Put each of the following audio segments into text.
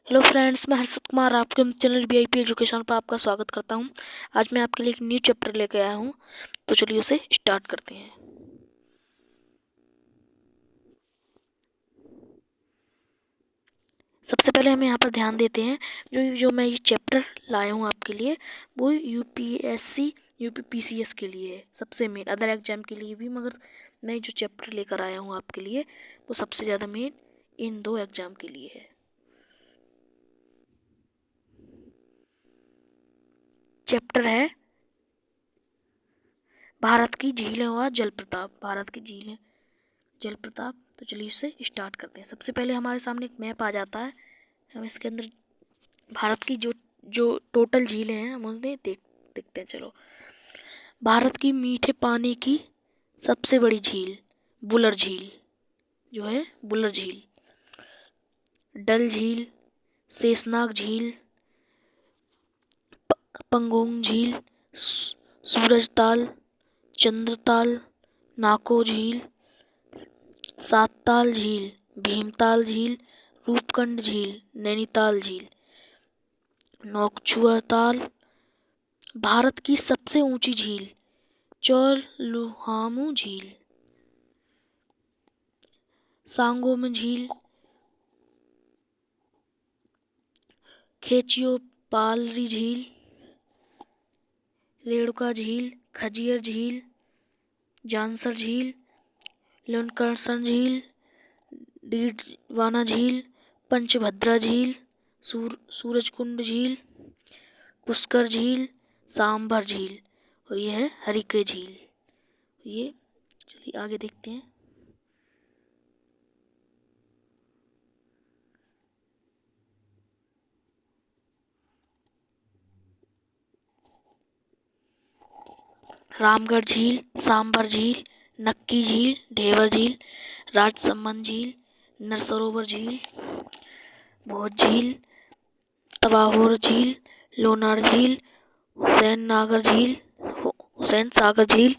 Hello friends, मैं हर्षद कुमार आपके channel VIP education पर आपका स्वागत करता हूं। आज मैं आपके लिए एक न्यू चैप्टर लेकर आया हूं, तो चलिए उसे स्टार्ट करते हैं। सबसे पहले हम यहाँ पर ध्यान देते हैं, जो मैं ये चैप्टर लाया हूँ आपके लिए, वो UPSC UPPCS के लिए है। सबसे मेन अदर एग्जाम के लिए भी, मगर मैं जो चैप्टर लेकर आया हूँ आपके लिए वो सबसे ज़्यादा मेन इन दो एग्जाम के लिए है। चैप्टर है भारत की झीलें व जलप्रपात। भारत की झीलें जलप्रपात। तो चलिए इसे स्टार्ट करते हैं। सबसे पहले हमारे सामने एक मैप आ जाता है। हम इसके अंदर भारत की जो जो टोटल झीलें हैं हम उन्हें देखते हैं। चलो, भारत की मीठे पानी की सबसे बड़ी झील बुलर झील, जो है बुलर झील, डल झील, शेषनाग झील, पंगोंग झील, सूरजताल, चंद्रताल, नाको झील, सातताल झील, भीमताल झील, रूपकुंड झील, नैनीताल झील, नौकुचिया ताल, भारत की सबसे ऊंची झील चोलुहामू झील, सांगोम झील, खेचियोपालरी झील, रेणुका झील, खजियर झील, जांसर झील, लुनकरसन झील, डीडवाना झील, पंचभद्रा झील, सूरजकुंड झील, पुष्कर झील, सांभर झील, और यह है हरिके झील। ये चलिए आगे देखते हैं। रामगढ़ झील, सांभर झील, नक्की झील, ढेवर झील, राजसमंद झील, नरसरोवर झील, भोज झील, तवाहोर झील, लोनार झील, हुसैन सागर झील,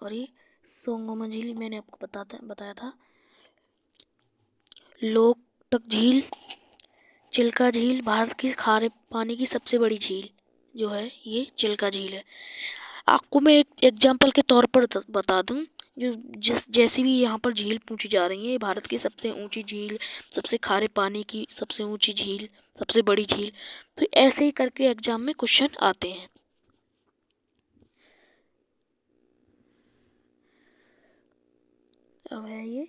और ये सोंगोम झील मैंने आपको बताया था। लोकटक झील, चिल्का झील, भारत की खारे पानी की सबसे बड़ी झील जो है ये चिल्का झील है। आपको मैं एक एग्जाम्पल के तौर पर बता दूं, जैसी भी यहाँ पर झील पूछी जा रही है, भारत की सबसे ऊंची झील, सबसे खारे पानी की सबसे ऊंची झील, सबसे बड़ी झील, तो ऐसे ही करके एग्जाम में क्वेश्चन आते हैं। अब है ये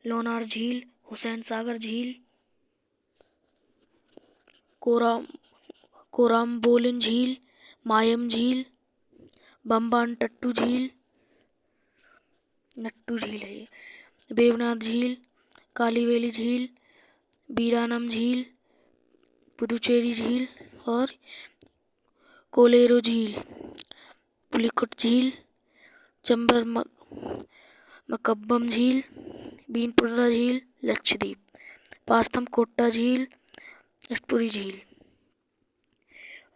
लोनार झील, हुसैन सागर झील, कोरामबोलिन झील, मायम झील, बम्बानटट्टू झील, नट्टू झील है ये, बेवनाथ झील, कालीवेली झील, बीरानम झील, पुदुचेरी झील, और कोलेरो झील, पुलिकट झील, चंबर मकब्बम झील, बीनपुरा झील, लक्षद्वीप, पास्तम कोट्टा झील, अष्टपुरी झील,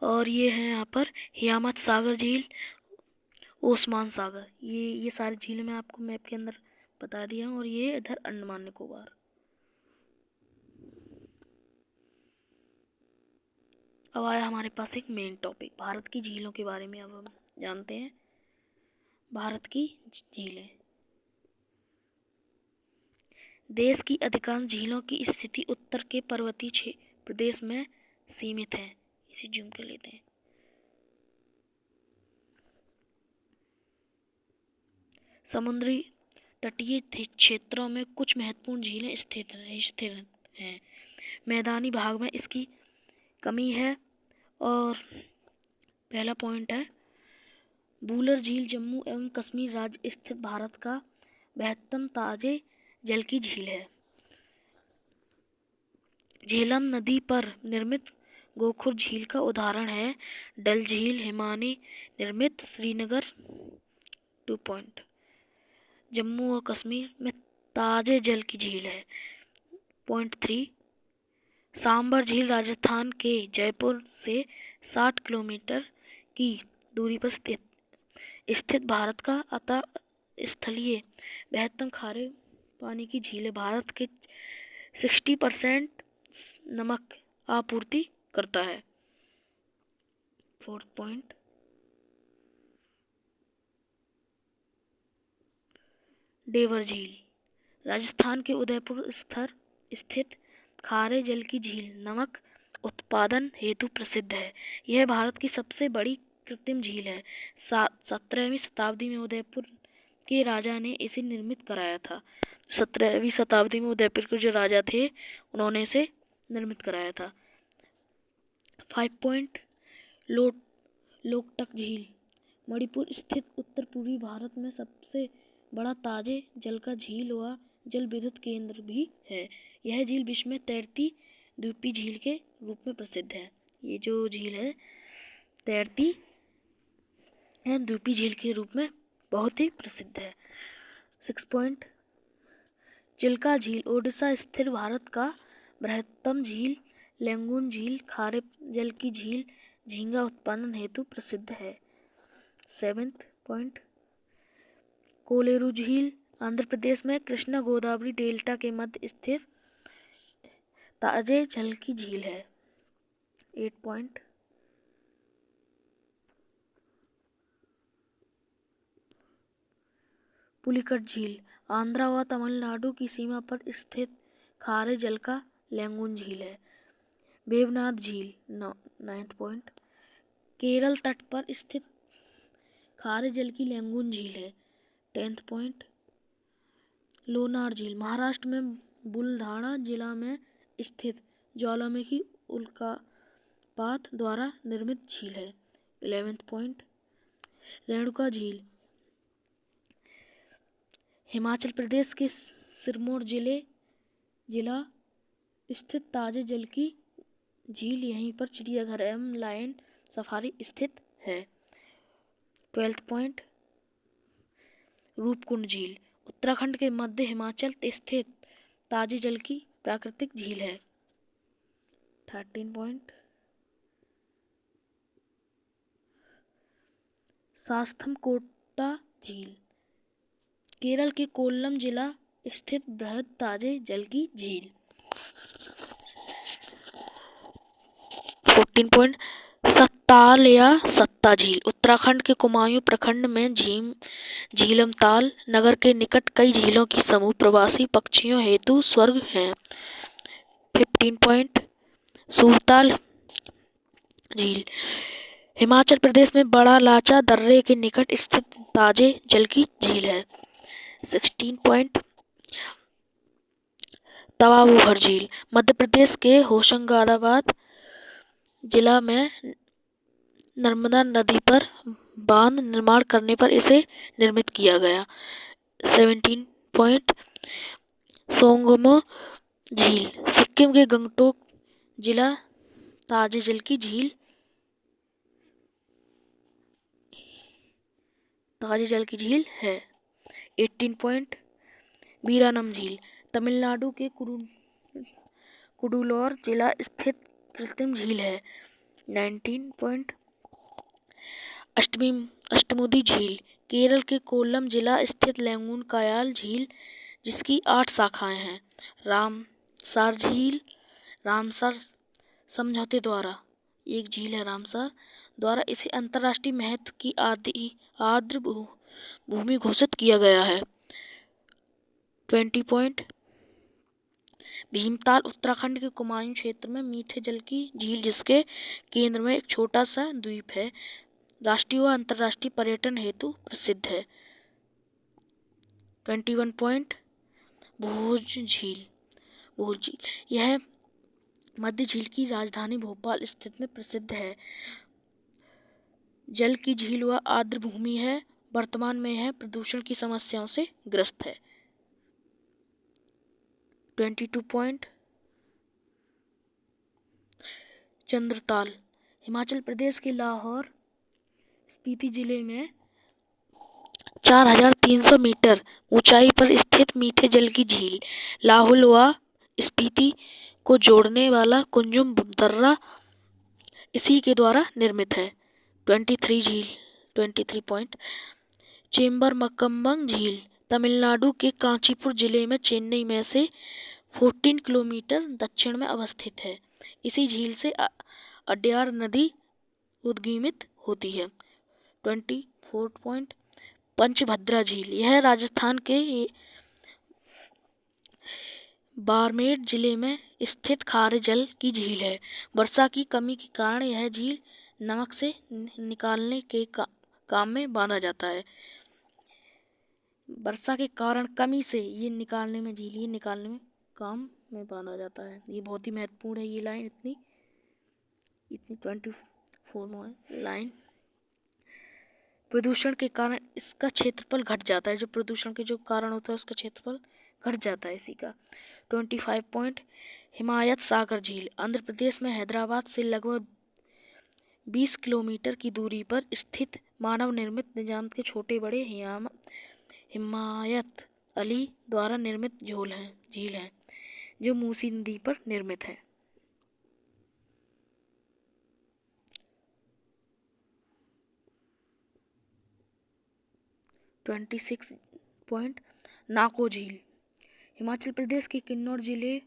और ये है यहाँ पर हियामत सागर झील, ओस्मान सागर। ये सारी झीलें मैं आपको मैप के अंदर बता दिया हूँ, और ये इधर अंडमान निकोबार। अब आया हमारे पास एक मेन टॉपिक, भारत की झीलों के बारे में। अब हम जानते हैं भारत की झीलें। देश की अधिकांश झीलों की स्थिति उत्तर के पर्वतीय प्रदेश में सीमित है। इसे जूम कर लेते हैं। समुद्री तटीय क्षेत्रों में कुछ महत्वपूर्ण झीलें स्थिर हैं। मैदानी भाग में इसकी कमी है। और पहला पॉइंट है, बुलर झील जम्मू एवं कश्मीर राज्य स्थित भारत का बृहत्तम ताजे जल की झील है। झेलम नदी पर निर्मित गोखुर झील का उदाहरण है। डल झील हिमानी निर्मित श्रीनगर 2 पॉइंट जम्मू और कश्मीर में ताजे जल की झील है। पॉइंट 3, सांबर झील राजस्थान के जयपुर से 60 किलोमीटर की दूरी पर स्थित भारत का अतः स्थलीय बृहत्तम खारे पानी की झील है। भारत के 60% नमक आपूर्ति करता है। 4th पॉइंट, देवर झील राजस्थान के उदयपुर स्थित खारे जल की झील नमक उत्पादन हेतु प्रसिद्ध है। यह भारत की सबसे बड़ी कृत्रिम झील है। 17वीं शताब्दी में उदयपुर के राजा ने इसे निर्मित कराया था। 17वीं शताब्दी में उदयपुर के जो राजा थे उन्होंने इसे निर्मित कराया था। 5 पॉइंट, लोकटक झील मणिपुर स्थित उत्तर पूर्वी भारत में सबसे बड़ा ताजे जल का झील व जल विद्युत केंद्र भी है। यह झील विश्व में तैरती द्वीपीय झील के रूप में प्रसिद्ध है। ये जो झील है तैरती द्वीपीय झील के रूप में बहुत ही प्रसिद्ध है। 6 पॉइंट, चिल्का झील ओडिशा स्थित भारत का बृहत्तम झील लैंगून झील खारे जल की झील झींगा उत्पादन हेतु प्रसिद्ध है। 7th पॉइंट, कोलेरू झील आंध्र प्रदेश में कृष्णा गोदावरी डेल्टा के मध्य स्थित ताजे जल की झील है। 8 पॉइंट, पुलिकट झील आंध्र व तमिलनाडु की सीमा पर स्थित खारे जल का लैंगून झील है। वेवनाथ झील 9th पॉइंट, केरल तट पर स्थित खारे जल की लैंगून झील है। 10th पॉइंट, लोनार झील महाराष्ट्र में बुलढाणा जिला में स्थित ज्वालामुखी उल्कापात द्वारा निर्मित झील है। 11th पॉइंट, रेणुका झील हिमाचल प्रदेश के सिरमौर जिला स्थित ताजे जल की झील यहीं पर चिड़ियाघर एवं लायन सफारी स्थित है। 12th पॉइंट, रूपकुंड झील उत्तराखंड के मध्य हिमाचल स्थित ताजे जल की प्राकृतिक झील है। 13 पॉइंट, सास्थमकोटा झील केरल के कोल्लम जिला स्थित बृहद ताजे जल की झील। 14 पॉइंट, सत्ताल या सत्ता झील उत्तराखंड के कुमायूं प्रखंड में झीलमताल नगर के निकट कई झीलों की समूह प्रवासी पक्षियों हेतु स्वर्ग हैं। 15 पॉइंट, सूरताल झील हिमाचल प्रदेश में बड़ा लाचा दर्रे के निकट स्थित ताजे जल की झील है। 16 पॉइंट, तवावुहर झील मध्य प्रदेश के होशंगाबाद जिला में नर्मदा नदी पर बांध निर्माण करने पर इसे निर्मित किया गया। 17 पॉइंट, सोंगमो झील सिक्किम के गंगटोक जिला ताजे जल की झील है। 18 पॉइंट, वीरानम झील तमिलनाडु के कुडुलोर जिला स्थित कृत्रिम झील है। 19 पॉइंट, अष्टमुदी झील केरल के कोल्लम जिला स्थित लैंगून कायाल झील जिसकी 8 शाखाएं हैं। रामसर समझौते द्वारा एक झील है रामसर द्वारा इसे अंतर्राष्ट्रीय महत्व की आर्द्र भूमि घोषित किया गया है। 20 पॉइंट, भीमताल उत्तराखंड के कुमायूं क्षेत्र में मीठे जल की झील जिसके केंद्र में एक छोटा सा द्वीप है। राष्ट्रीय व अंतर्राष्ट्रीय पर्यटन हेतु प्रसिद्ध है। 21 पॉइंट, भोज झील यह मध्य झील की राजधानी भोपाल स्थित में प्रसिद्ध है। जल की झील व आर्द्र भूमि है। वर्तमान में यह प्रदूषण की समस्याओं से ग्रस्त है। 22 पॉइंट, चंद्रताल हिमाचल प्रदेश के लाहौर स्पीति जिले में 4300 मीटर ऊंचाई पर स्थित मीठे जल की झील लाहुल व स्पीति को जोड़ने वाला कुंजुम दर्रा इसी के द्वारा निर्मित है। 23 पॉइंट, चेंबर मकम्बम झील तमिलनाडु के कांचीपुर जिले में चेन्नई में से 14 किलोमीटर दक्षिण में अवस्थित है। इसी झील से अड्यार नदी उद्गीमित होती है। 24 पॉइंट पंचभद्रा झील, यह राजस्थान के बाड़मेर जिले में स्थित खारे जल की झील है। वर्षा की कमी के कारण यह झील नमक से निकालने के काम में बांधा जाता है। वर्षा के कारण कमी से ये निकालने में काम में बांधा जाता है। ये बहुत ही महत्वपूर्ण है। ये लाइन इतनी 24 लाइन। प्रदूषण के कारण इसका क्षेत्रफल घट जाता है। जो प्रदूषण के जो कारण होता है उसका क्षेत्रफल घट जाता है इसी का। 25 पॉइंट हिमायत सागर झील, आंध्र प्रदेश में हैदराबाद से लगभग 20 किलोमीटर की दूरी पर स्थित मानव निर्मित निजाम के छोटे बड़े हिमायत अली द्वारा निर्मित झील है जो मूसी नदी पर निर्मित है। 26 पॉइंट नाको झील, हिमाचल प्रदेश के किन्नौर जिले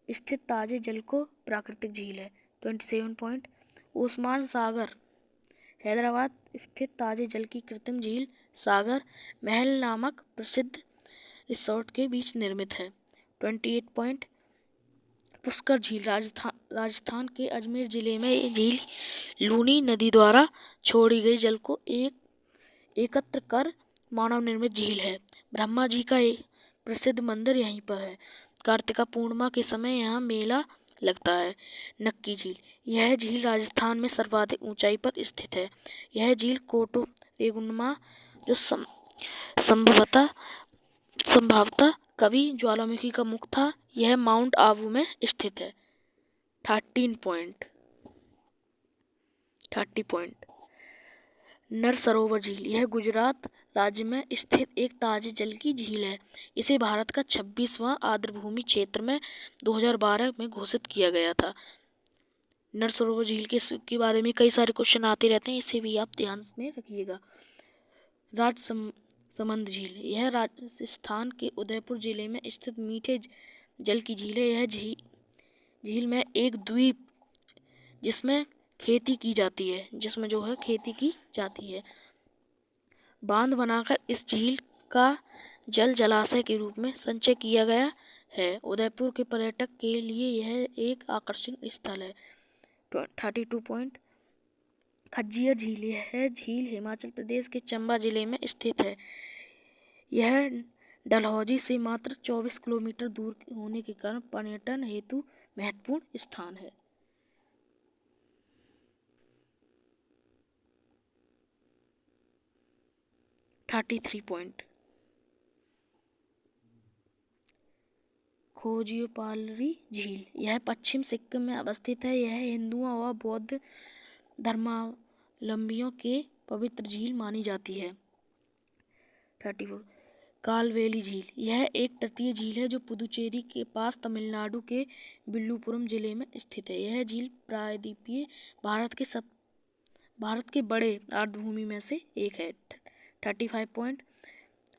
स्थित ताजे जल को प्राकृतिक झील है। 27 पॉइंट ओस्मान सागर, हैदराबाद स्थित ताजे जल की कृत्रिम झील सागर महल नामक प्रसिद्ध रिसोर्ट के बीच निर्मित है। 28 पॉइंट पुष्कर झील, राजस्थान के अजमेर जिले में ये झील लूनी नदी द्वारा छोड़ी गई जल को एकत्र कर मानव निर्मित झील है। ब्रह्मा जी का एक प्रसिद्ध मंदिर यहीं पर है। कार्तिका पूर्णिमा के समय यहाँ मेला लगता है। नक्की झील, यह झील राजस्थान में सर्वाधिक ऊंचाई पर स्थित है। यह झील कोटो रेगुनमा जो संभवतः कवि ज्वालामुखी का मुख था, यह माउंट आबू में स्थित है। 30 पॉइंट नर सरोवर झील, यह गुजरात राज्य में स्थित एक ताजे जल की झील है। इसे भारत का 26वां आर्द्रभूमि क्षेत्र में 2012 में घोषित किया गया था। नर सरोवर झील के बारे में कई सारे क्वेश्चन आते रहते हैं, इसे भी आप ध्यान में रखिएगा। राजसमंद झील, यह राजस्थान के उदयपुर जिले में स्थित मीठे जल की झील है। यह झील में एक द्वीप जिसमें खेती की जाती है, बांध बनाकर इस झील का जल जलाशय के रूप में संचय किया गया है। उदयपुर के पर्यटक के लिए यह एक आकर्षण स्थल है। 32 पॉइंट खज्जियर झील, यह झील हिमाचल प्रदेश के चंबा जिले में स्थित है। यह डलहौजी से मात्र 24 किलोमीटर दूर होने के कारण पर्यटन हेतु महत्वपूर्ण स्थान है। 33 पॉइंट खोजियोपालरी झील, यह पश्चिम सिक्किम में अवस्थित है। यह हिंदुओं व बौद्ध धर्मावलंबियों के पवित्र झील मानी जाती है। 34 कालवेली झील, यह एक तटीय झील है जो पुदुचेरी के पास तमिलनाडु के विल्लुपुरम जिले में स्थित है। यह झील प्रायद्वीपीय भारत के बड़े आर्द्रभूमि में से एक है। 35 पॉइंट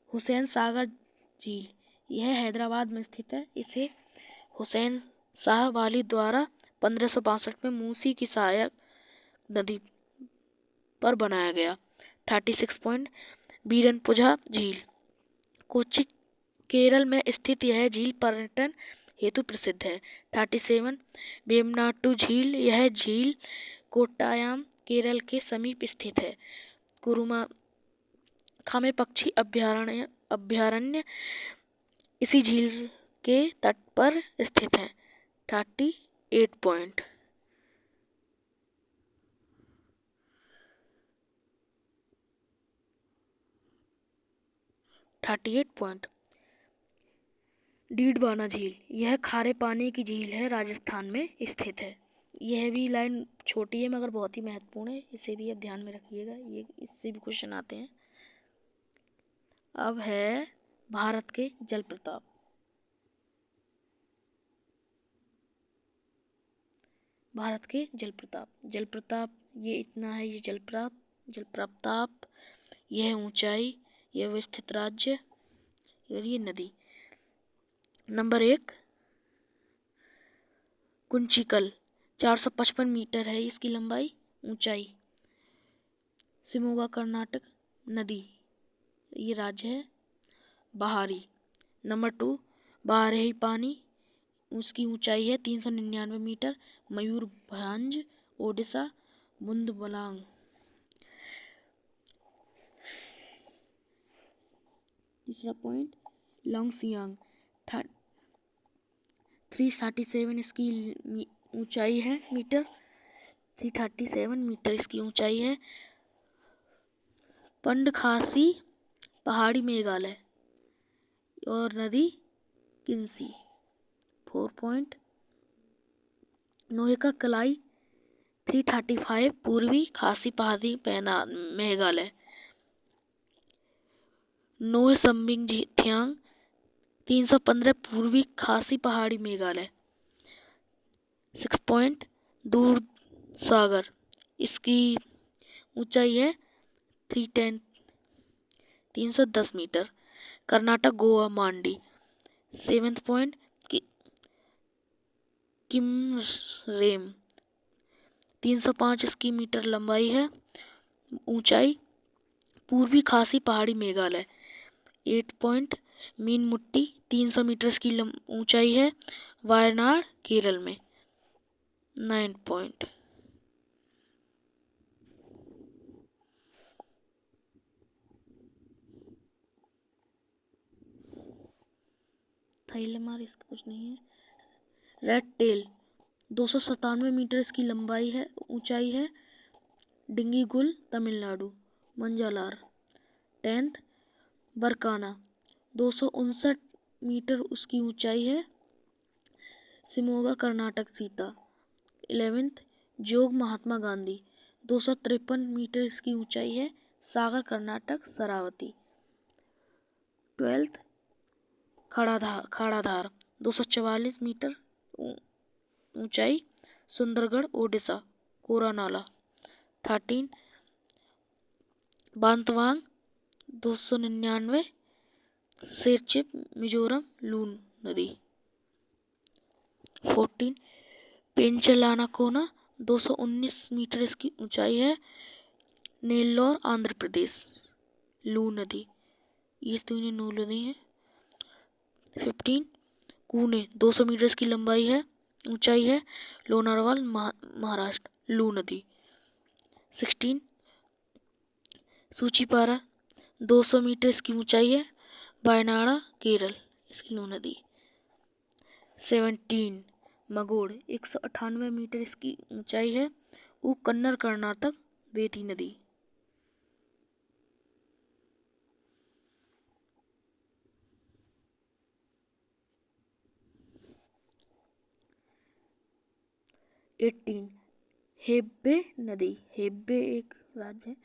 हुसैन सागर झील, यह हैदराबाद में स्थित है। इसे हुसैन शाह वाली द्वारा 1562 में मूसी की सहायक नदी पर बनाया गया। 36 पॉइंट बीरनपुझा झील, कोच्चि केरल में स्थित यह झील पर्यटन हेतु प्रसिद्ध है। 37 वेम्बनाटु झील, यह झील कोट्टायम केरल के समीप स्थित है। कुरुमाखामे पक्षी अभयारण्य इसी झील के तट पर स्थित है। 38 पॉइंट डीडवाना झील, यह खारे पानी की झील है, राजस्थान में स्थित है। यह भी लाइन छोटी है मगर बहुत ही महत्वपूर्ण है, इसे भी आप ध्यान में रखिएगा, ये इससे भी क्वेश्चन आते हैं। अब है भारत के जलप्रपात। जलप्रपात ये इतना है। ये जलप्रपात, यह ऊंचाई, यह स्थित राज्य और ये नदी। नंबर 1 कुंचिकल 455 मीटर है इसकी लंबाई ऊंचाई। शिमोगा कर्नाटक नदी, ये राज्य है बहारी। नंबर 2 बारही पानी, उसकी ऊंचाई है 399 मीटर। मयूरभंज ओडिशा बुंदबुलांग। तीसरा पॉइंट लॉन्गसियांग 337 इसकी ऊंचाई है मीटर। 337 मीटर इसकी ऊंचाई है। पंडखासी पहाड़ी मेघालय और नदी किन्सी। 4 पॉइंट नोएका कलाई 335 पूर्वी खासी पहाड़ी मेघालय। नोए सम्बिंग थियांग 315 पूर्वी खासी पहाड़ी मेघालय। 6 पॉइंट दूर सागर, इसकी ऊंचाई है 310 मीटर। कर्नाटक गोवा मांडी। 7 पॉइंट किमरेम 305 इसकी मीटर लंबाई है। ऊंचाई पूर्वी खासी पहाड़ी मेघालय। 8 पॉइंट मीन मुट्टी 300 मीटर इसकी ऊंचाई है वायनाड केरल में। 9 पॉइंट थाईलमार, इसका कुछ नहीं है। रेड टेल 297 मीटर इसकी लंबाई है ऊंचाई है। डिंगीगुल तमिलनाडु। मंजालार। 10th बरकाना 259 मीटर उसकी ऊंचाई है। शिमोगा कर्नाटक सीता। 11th जोग महात्मा गांधी 253 मीटर इसकी ऊंचाई है। सागर कर्नाटक शरावती। 12th खाड़ाधार 244 मीटर ऊंचाई सुंदरगढ़ ओडिशा कोरानाला। 13 बांतवांग 299 शेरचिप मिजोरम लून नदी। 14 पेंचलानाकोना 219 मीटर इसकी ऊंचाई है। नेल्लोर आंध्र प्रदेश। लू नदी, ये तीनों नू नदी है। 15 कूने 200 मीटर इसकी लंबाई है ऊंचाई है। लोनारवाल महाराष्ट्र लू नदी। 16 सूचीपारा 200 मीटर इसकी ऊंचाई है। वायनाड केरल, इसकी लू नदी। 17 मगोड़ 198 मीटर इसकी ऊंचाई है। कन्नर कर्नाटक बेती नदी। 18 हेब्बे नदी, हेब्बे एक राज्य है।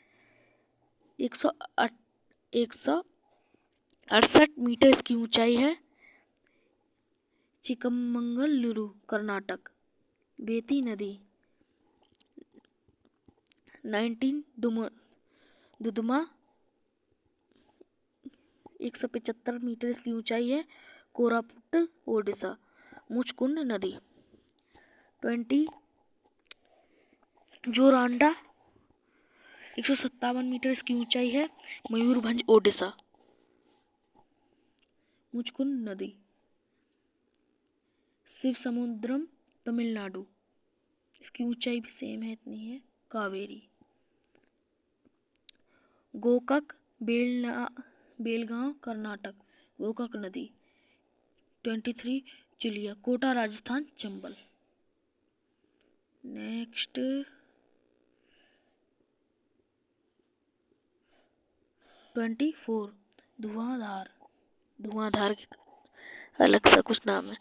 168 मीटर इसकी ऊंचाई है। चिकमंगलुरु कर्नाटक बेती नदी। 19 दुदुमा 175 मीटर इसकी ऊंचाई है। कोरापुट ओडिशा मुचकुंड नदी। 20 जोरांडा 157 मीटर इसकी ऊंचाई है। मयूरभंज ओडिशा मुचकुंद नदी। शिव समुद्रम तमिलनाडु, इसकी ऊंचाई भी सेम है, इतनी है। कावेरी। गोकाक बेलगांव कर्नाटक गोकाक नदी। 23 चिलिया कोटा राजस्थान चंबल। नेक्स्ट 24 धुआंधार, धुआंधार के अलग सा कुछ नाम है।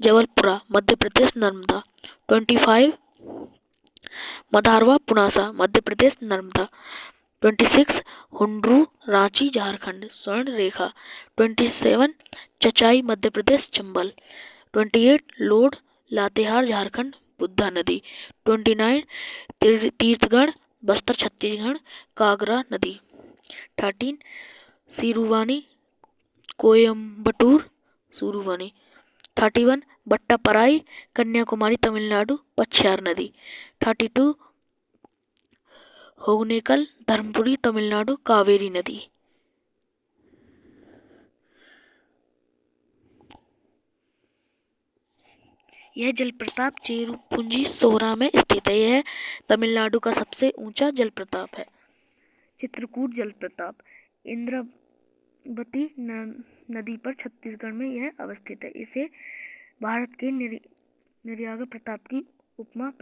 जबलपुरा मध्य प्रदेश नर्मदा। 25 मधारवा पुनासा मध्य प्रदेश नर्मदा। 26 हुंड्रू रांची झारखंड स्वर्ण रेखा। 27 चचाई मध्य प्रदेश चंबल। 28 लोड लातेहार झारखंड बुद्धा नदी। 29 तीर्थगढ़ बस्तर छत्तीसगढ़ कागरा नदी। 13 सिरुवानी कोयम्बटूर सुरुवानी। 31 बट्टापराई कन्याकुमारी तमिलनाडु पच्छयार नदी। 32 होगनेकल धर्मपुरी तमिलनाडु कावेरी नदी। यह जलप्रपात चेरुपुंजी सोहरा में स्थित है। यह तमिलनाडु का सबसे ऊंचा जलप्रपात है। चित्रकूट जलप्रपात इंद्रावती नदी पर छत्तीसगढ़ में यह अवस्थित है। इसे भारत के नियाग्रा प्रताप की उपमा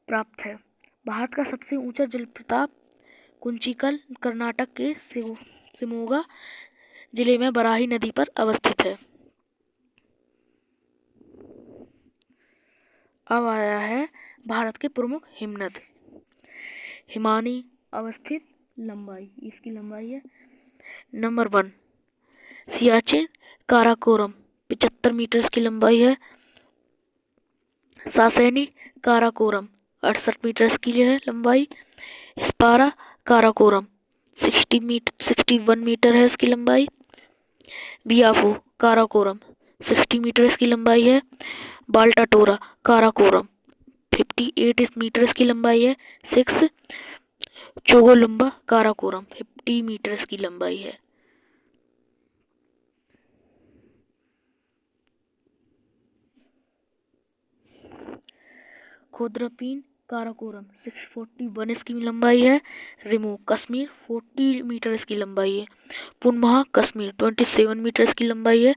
प्राप्त है। भारत का सबसे ऊंचा जलप्रपात कुंचिकल कर्नाटक के शिमोगा जिले में बराही नदी पर अवस्थित है। अब आया है भारत के प्रमुख हिमनद। हिमानी अवस्थित लंबाई, इसकी लंबाई है नंबर 1 सियाचिन काराकोरम 75 मीटर इसकी लंबाई है। सासेनी काराकोरम 68 मीटर इसकी है लंबाई। स्पारा काराकोरम 61 मीटर है इसकी लंबाई। बियाफो काराकोरम 60 मीटर इसकी लंबाई है। बाल्टाटोरा काराकोरम 58 मीटर इसकी लंबाई है। 6 चोगोलुम्बा काराकोरम 50 मीटर इसकी लंबाई है। खोद्रापीन काराकोरम 641 इसकी लंबाई है। रिमो कश्मीर 40 मीटर इसकी लंबाई है। पुनमहा कश्मीर 27 मीटर इसकी लंबाई है।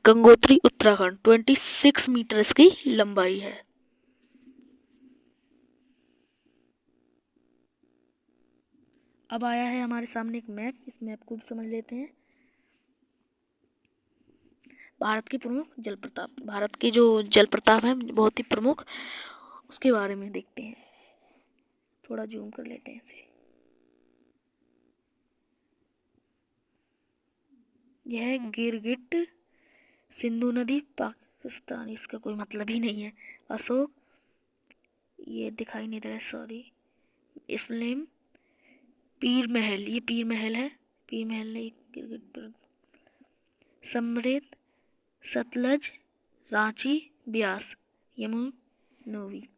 गंगोत्री उत्तराखंड 26 मीटर इसकी लंबाई है। अब आया है हमारे सामने एक मैप, इस मैप को भी समझ लेते हैं। भारत के प्रमुख जलप्रपात, भारत के जो जलप्रपात हैं बहुत ही प्रमुख, उसके बारे में देखते हैं। थोड़ा जूम कर लेते हैं इसे। यह गिरगिट सिंधु नदी पाकिस्तान, इसका कोई मतलब ही नहीं है। अशोक, ये दिखाई नहीं दे रहा, सॉरी। इस्लाम, पीर महल, ये पीर महल है, पीर महल नहीं गिरगिट। समृद्ध, सतलज, रांची, ब्यास, यमुनोत्री।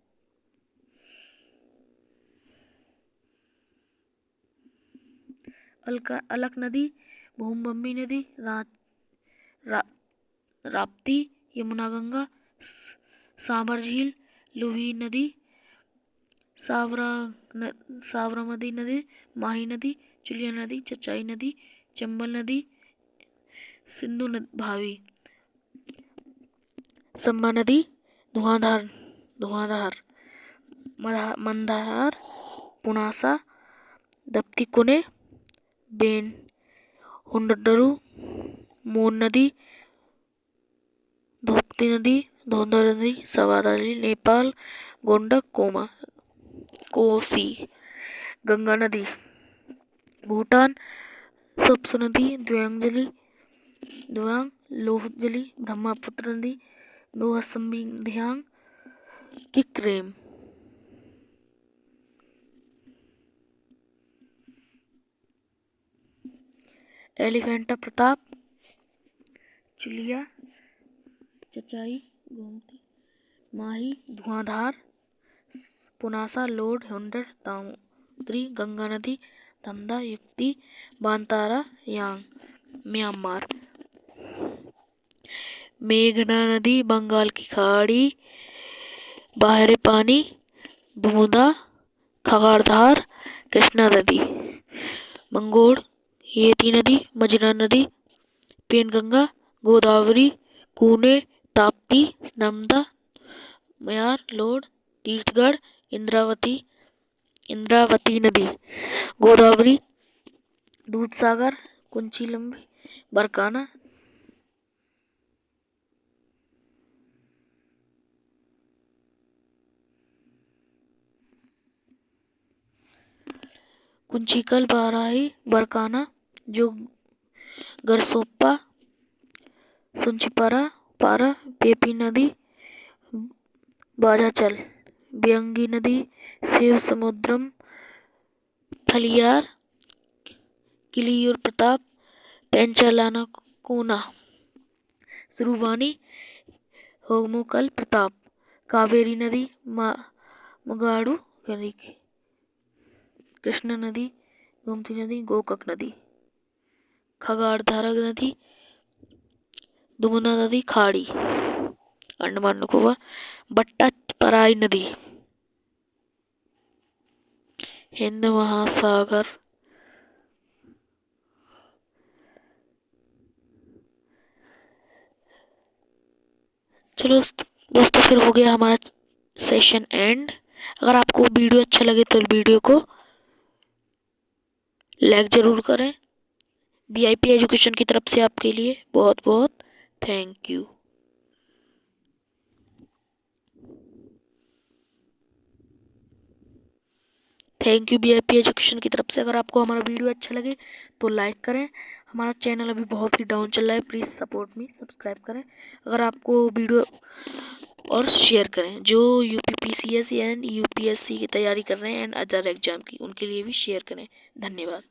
अलक नदी, भूमबम्मी नदी, राप्ती, यमुना गंगा, सांभर झील, लुही नदी, साबरमती नदी, माही नदी, चुलिया नदी, चचाई नदी, चंबल नदी, सिंधु भावी, संबा नदी, धुआंधार, मंदार, पुनासा, दप्ती-कुने, बेन, हुंडरू, मोन नदी, धोपती नदी, धोंधर नदी, सवादा नदी, नेपाल, गोंडक, कोसी, गंगा नदी, भूटान, सप्स नदी, द्व्यांग, लोहजली, ब्रह्मपुत्र नदी, नोहसंबिध्यांग, किक्रेम। एलिफेंटा प्रताप, चुलिया, चचाई, गोमती, माही, धुआंधार, पुनासा, लोड, हुंडर, दामोदरी, गंगा नदी, धमदा, युक्ति, बांतारा, यांग, म्यांमार। मेघना नदी, बंगाल की खाड़ी, बाहरी पानी, बूंदा, खगारधार, कृष्णा नदी, मंगोड़, येती नदी, मजना नदी, पेनगंगा, गोदावरी, कूने, ताप्ती, नर्मदा, मयार, लोड, तीर्थगढ़, इंद्रावती नदी, गोदावरी, दूधसागर, कुंचिलम्बी, बरकाना। कुंचिकल, बाराही, बरकाना, जो गरसोप्पा, सुंचिपारा, पारा, पेपी नदी, बाजाचल, बियंगी नदी, शिव समुद्रम, थलियार, किलियूर प्रताप, पेंचालाना कोना, सुरुवानी, होमोकल प्रताप, कावेरी नदी, मुगाड़ू नदी, कृष्णा नदी, गोमती नदी, गोकक नदी, खगाड़धारा नदी, दुमुना नदी, खाड़ी, अंडमान निकोबार, बट्टापराई नदी, हिंद महासागर, चलो दोस्तों, फिर हो गया हमारा सेशन एंड। अगर आपको वीडियो अच्छा लगे तो वीडियो को लाइक ज़रूर करें। VIP एजुकेशन की तरफ से आपके लिए बहुत बहुत thank you. Thank you VIP education की तरफ से। अगर आपको हमारा वीडियो अच्छा लगे तो लाइक करें। हमारा चैनल अभी बहुत ही डाउन चल रहा है, प्लीज़ सपोर्ट मी, सब्सक्राइब करें अगर आपको वीडियो, और शेयर करें। जो UPPCS एंड UPSC की तैयारी कर रहे हैं एंड अदर एग्जाम की, उनके लिए भी शेयर करें। धन्यवाद।